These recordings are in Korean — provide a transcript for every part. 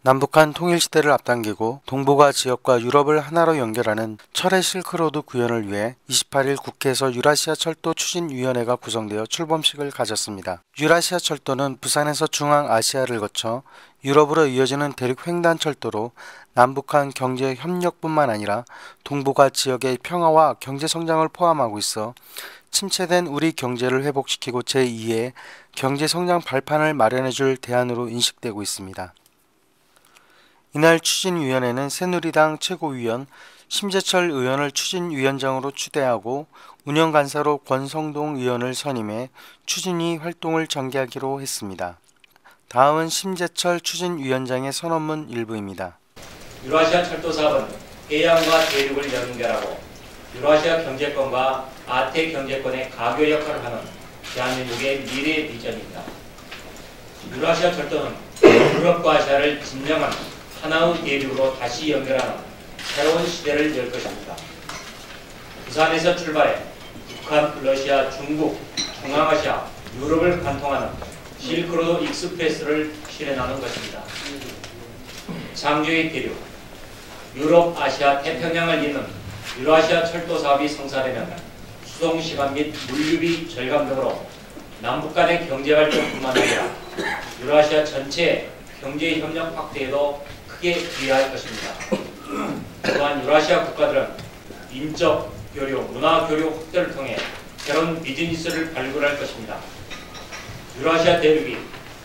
남북한 통일시대를 앞당기고 동북아 지역과 유럽을 하나로 연결하는 철의 실크로드 구현을 위해 28일 국회에서 유라시아 철도 추진위원회가 구성되어 출범식을 가졌습니다. 유라시아 철도는 부산에서 중앙아시아를 거쳐 유럽으로 이어지는 대륙 횡단철도로 남북한 경제 협력뿐만 아니라 동북아 지역의 평화와 경제 성장을 포함하고 있어 침체된 우리 경제를 회복시키고 제2의 경제 성장 발판을 마련해줄 대안으로 인식되고 있습니다. 이날 추진위원회는 새누리당 최고위원 심재철 의원을 추진위원장으로 추대하고 운영간사로 권성동 의원을 선임해 추진위 활동을 전개하기로 했습니다. 다음은 심재철 추진위원장의 선언문 일부입니다. 유라시아 철도 사업은 해양과 대륙을 연결하고 유라시아 경제권과 아태 경제권의 가교 역할을 하는 대한민국의 미래 비전입니다. 유라시아 철도는 유럽과 아시아를 진정한 하나의 대륙으로 다시 연결하는 새로운 시대를 열 것입니다. 부산에서 출발해 북한, 러시아, 중국, 중앙아시아, 유럽을 관통하는 실크로드 익스프레스를 실현하는 것입니다. 창조의 대륙, 유럽, 아시아, 태평양을 잇는 유라시아 철도 사업이 성사되면 수송시간 및 물류비 절감 등으로 남북 간의 경제발전뿐만 아니라 유라시아 전체 경제협력 확대에도 크게 기여할 것입니다. 또한 유라시아 국가들은 인적 교류, 문화 교류 확대를 통해 새로운 비즈니스를 발굴할 것입니다. 유라시아 대륙이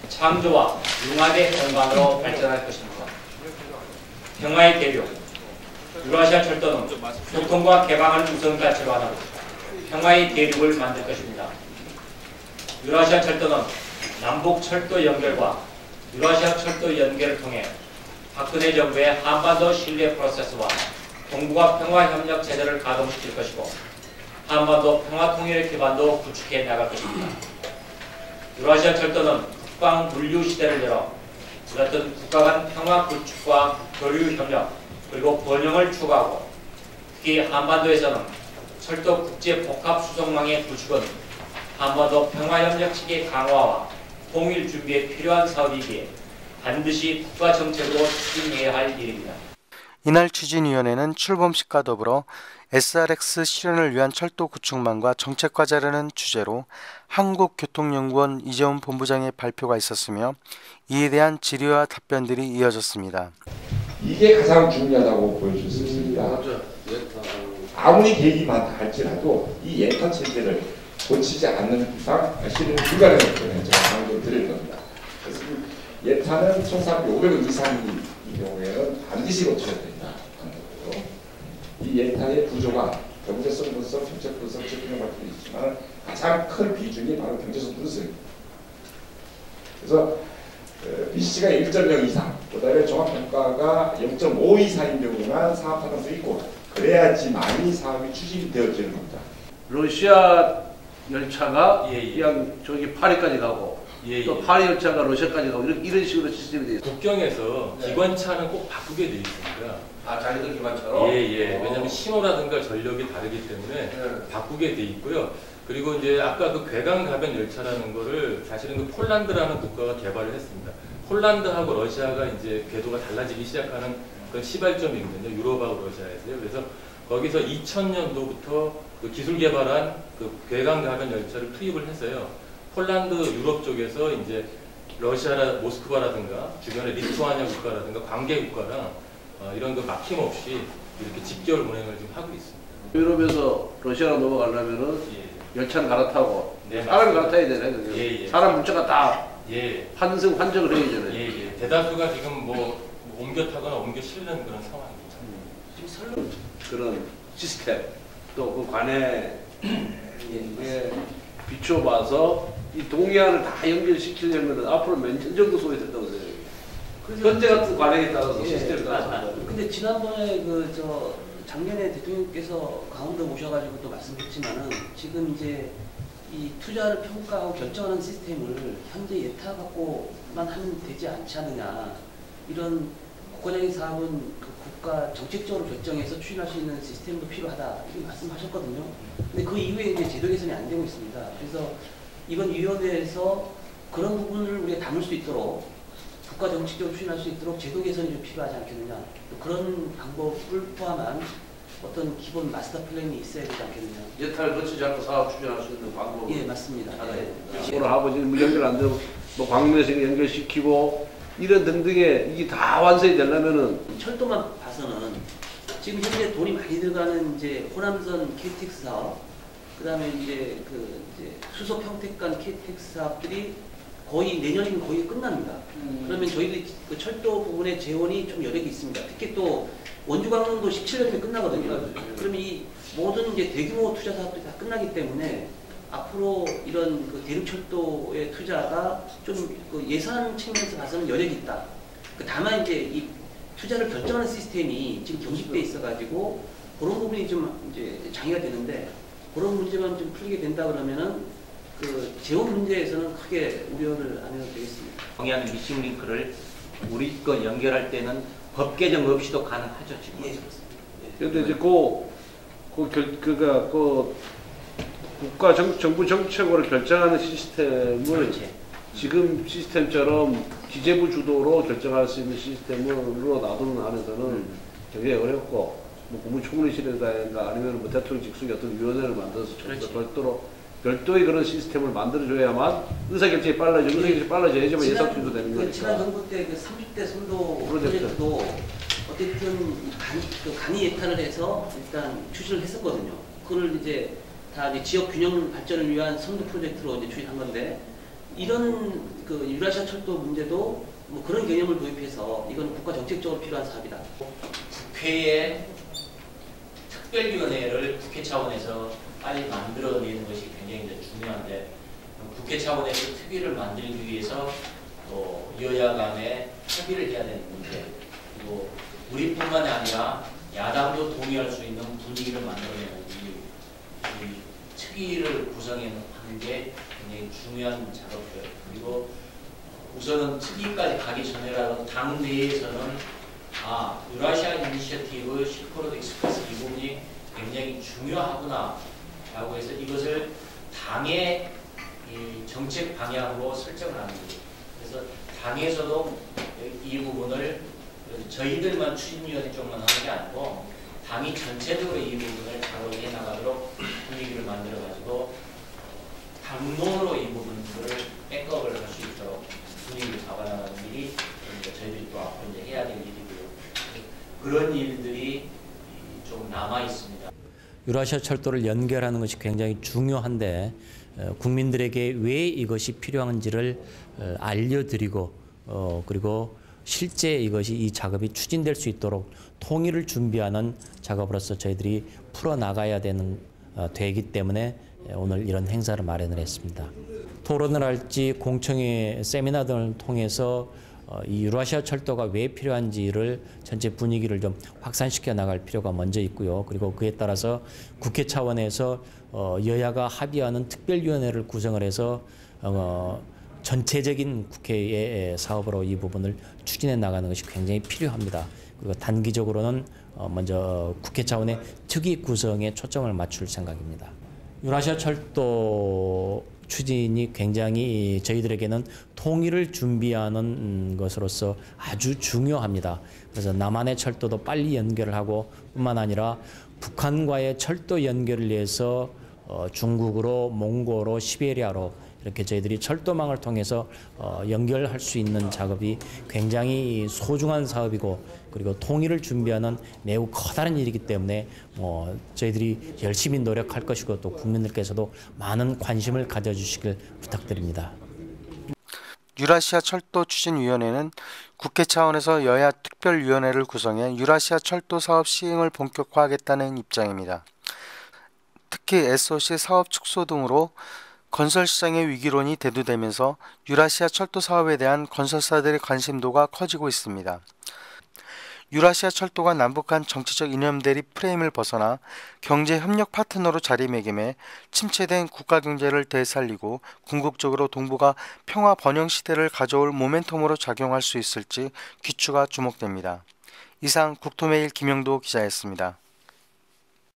창조와 융합의 공간으로 발전할 것입니다. 평화의 대륙, 유라시아 철도는 교통과 개방을 우선가치로 하는 평화의 대륙을 만들 것입니다. 유라시아 철도는 남북 철도 연결과 유라시아 철도 연결을 통해 박근혜 정부의 한반도 신뢰 프로세스와 동북아 평화협력 체제를 가동시킬 것이고 한반도 평화통일 기반도 구축해 나갈 것입니다. 유라시아 철도는 국방 물류 시대를 열어 어떤 국가 간 평화 구축과 교류 협력 그리고 번영을 추구하고 특히 한반도에서는 철도 국제 복합 수송망의 구축은 한반도 평화협력 체계 강화와 통일 준비에 필요한 사업이기에 반드시 국가 정책으로 추진해야 할 일입니다. 이날 추진위원회는 출범식과 더불어 SRX 실현을 위한 철도 구축망과 정책과제라는 주제로 한국교통연구원 이재훈 본부장의 발표가 있었으며 이에 대한 질의와 답변들이 이어졌습니다. 이게 가장 중요하다고 보여줄 수 있습니다. 아무리 계기만 할지라도 이 예타 체제를 고치지 않는 이상 실은 불가능하기 때문에 제가 방금 드릴 겁니다. 그래서 예타는 총상 500원 이상인 경우에는 반드시 고쳐야 된다. 이 예타의 구조가 경제성 분석, 정책 분석, 책임을 맡고 있지만 가장 큰 비중이 바로 경제성 분석입니다. 그래서 BC가 1.0 이상, 그다음에 종합평가가 0.5 이상인 경우만 사업하는 수 있고 그래야지만이 사업이 추진되어지는 겁니다. 러시아 열차가 그냥 저기 파리까지 가고 또 파리 열차가 러시아까지 가고 이런 식으로 시스템이 되어 있습니다. 국경에서 기관차는 꼭 바꾸게 되어 있습니다. 아, 자기들 기관차로? 예. 왜냐하면 신호라든가 전력이 다르기 때문에 바꾸게 돼 있고요. 그리고 이제 아까 그 괴강 가변 열차라는 거를 사실은 그 폴란드라는 국가가 개발을 했습니다. 폴란드하고 러시아가 이제 궤도가 달라지기 시작하는 그런 시발점이거든요. 유럽하고 러시아에서요. 그래서 거기서 2000년도부터 그 기술 개발한 그 괴강 가변 열차를 투입을 해서요. 폴란드 유럽 쪽에서 이제 러시아나 모스크바라든가 주변의 리투아니아 국가라든가 관계 국가랑 이런 거 막힘없이 이렇게 직결 운행을 지금 하고 있습니다. 유럽에서 러시아로 넘어가려면은 열차는 갈아타고 사람이 갈아타야 되네. 사람 물자가 다 환승환적을 해야 되잖아요. 대다수가 지금 뭐 옮겨 타거나 옮겨 실는 그런 상황입니다. 지금 설령 그런 시스템 또 그 관에 비춰봐서 이 동해안을 다 연결시키려면 앞으로 몇 년 정도 소요된다고 생각해요. 현재 같은 관행에 따라서 시스템에 따라서. 근데 지난번에 작년에 대통령께서 강원도 오셔가지고 또 말씀했지만은 지금 이제 이 투자를 평가하고 결정하는 시스템을 현재 예타 갖고만 하면 되지 않지 않느냐, 이런 국가적인 사업은 그 국가 정책적으로 결정해서 추진할 수 있는 시스템도 필요하다 이렇게 말씀하셨거든요. 근데 그 이후에 이제 제도 개선이 안 되고 있습니다. 그래서 이번 위원회에서 그런 부분을 우리가 담을 수 있도록 국가 정책적으로 추진할 수 있도록 제도 개선이 좀 필요하지 않겠느냐. 또 그런 방법을 포함한 어떤 기본 마스터 플랜이 있어야 되지 않겠느냐. 예타를 거치지 않고 사업 추진할 수 있는 방법. 예, 맞습니다. 오늘 하고 지금 연결 안 되고 뭐 광명에서 연결시키고 이런 등등의 이게 다 완성이 되려면은 철도만 봐서는 지금 현재 돈이 많이 들어가는 이제 호남선 KTX 사업, 그다음에 이제 수소 평택간 KTX 사업들이 거의 내년이면 거의 끝납니다. 그러면 저희들이 그 철도 부분의 재원이 좀 여력이 있습니다. 특히 또 원주광역도 17년이면 끝나거든요. 그러면 이 모든 이제 대규모 투자 사업들이 다 끝나기 때문에 앞으로 이런 그 대륙철도의 투자가 좀 그 예산 측면에서 봐서는 여력이 있다. 다만 이제 이 투자를 결정하는 시스템이 지금 경직돼 있어가지고 그런 부분이 좀 이제 장애가 되는데, 그런 문제만 좀 풀리게 된다 그러면은 그 재원 문제에서는 크게 우려를 안 해도 되겠습니다. 동해안 미싱 링크를 우리 거 연결할 때는 법 개정 없이도 가능하죠, 지금. 예, 그렇습니다. 근데 이제 그 국가 정부 정책으로 결정하는 시스템을 그렇지. 지금 시스템처럼 기재부 주도로 결정할 수 있는 시스템으로 놔두는 안에서는 굉장히 어렵고, 뭐 국무총리실이라든가 아니면 뭐 대통령 직속의 어떤 위원회를 만들어서 별도의 그런 시스템을 만들어줘야만 의사결정이 빨라지고, 의사결정이 빨라져야지만 예산 투입도 되는 거니까. 지난 정부 때 그 30대 선도 프로젝트도 어쨌든 간이 예탄을 해서 일단 추진을 했었거든요. 그걸 이제 다 이제 지역 균형 발전을 위한 선도 프로젝트로 이제 추진한 건데, 이런 그 유라시아 철도 문제도 뭐 그런 개념을 도입해서 이건 국가 정책적으로 필요한 사업이다. 국회에 특별위원회를 국회 차원에서 빨리 만들어내는 것이 굉장히 이제 중요한데, 국회 차원에서 특위를 만들기 위해서 또 여야 간에 협의를 해야 되는 문제, 그리고 우리뿐만이 아니라 야당도 동의할 수 있는 분위기를 만들어내는 이 특위를 구성하는 게 굉장히 중요한 작업이에요. 그리고 우선은 특위까지 가기 전에라도 당 내에서는 유라시아 이니셔티브 실크로드 익스프레스 이 부분이 굉장히 중요하구나 라고 해서 이것을 당의 이 정책 방향으로 설정을 하는 거죠. 그래서 당에서도 이 부분을 저희들만 추진위원회 쪽만 하는 게 아니고 당이 전체적으로 이 부분을 작업을 해나가도록 분위기를 만들어가지고 당론으로 이 부분들을 백업을 할 수 있도록 분위기를 잡아나가는 일이 저희들이 또 앞으로 이제 해야 될 일이고요. 그런 일들이 좀 남아 있습니다. 유라시아 철도를 연결하는 것이 굉장히 중요한데 국민들에게 왜 이것이 필요한지를 알려드리고 그리고 실제 이 작업이 추진될 수 있도록 통일을 준비하는 작업으로서 저희들이 풀어나가야 되기 때문에 오늘 이런 행사를 마련을 했습니다. 토론을 할지 공청회 세미나 등을 통해서 이 유라시아 철도가 왜 필요한지를 전체 분위기를 좀 확산시켜 나갈 필요가 먼저 있고요. 그리고 그에 따라서 국회 차원에서 여야가 합의하는 특별위원회를 구성을 해서 전체적인 국회의 사업으로 이 부분을 추진해 나가는 것이 굉장히 필요합니다. 그리고 단기적으로는 먼저 국회 차원의 특위 구성에 초점을 맞출 생각입니다. 유라시아 철도 추진이 굉장히 저희들에게는 통일을 준비하는 것으로서 아주 중요합니다. 그래서 남한의 철도도 빨리 연결을 하고 뿐만 아니라 북한과의 철도 연결을 위해서 중국으로, 몽고로, 시베리아로 이렇게 저희들이 철도망을 통해서 연결할 수 있는 작업이 굉장히 소중한 사업이고, 그리고 통일을 준비하는 매우 커다란 일이기 때문에 저희들이 열심히 노력할 것이고 또 국민들께서도 많은 관심을 가져주시길 부탁드립니다. 유라시아 철도 추진위원회는 국회 차원에서 여야 특별위원회를 구성해 유라시아 철도 사업 시행을 본격화하겠다는 입장입니다. 특히 SOC 사업 축소 등으로 건설 시장의 위기론이 대두되면서 유라시아 철도 사업에 대한 건설사들의 관심도가 커지고 있습니다. 유라시아 철도가 남북 간 정치적 이념대립 프레임을 벗어나 경제 협력 파트너로 자리매김해 침체된 국가 경제를 되살리고 궁극적으로 동북아 평화 번영 시대를 가져올 모멘텀으로 작용할 수 있을지 귀추가 주목됩니다. 이상 국토메일 김영도 기자였습니다.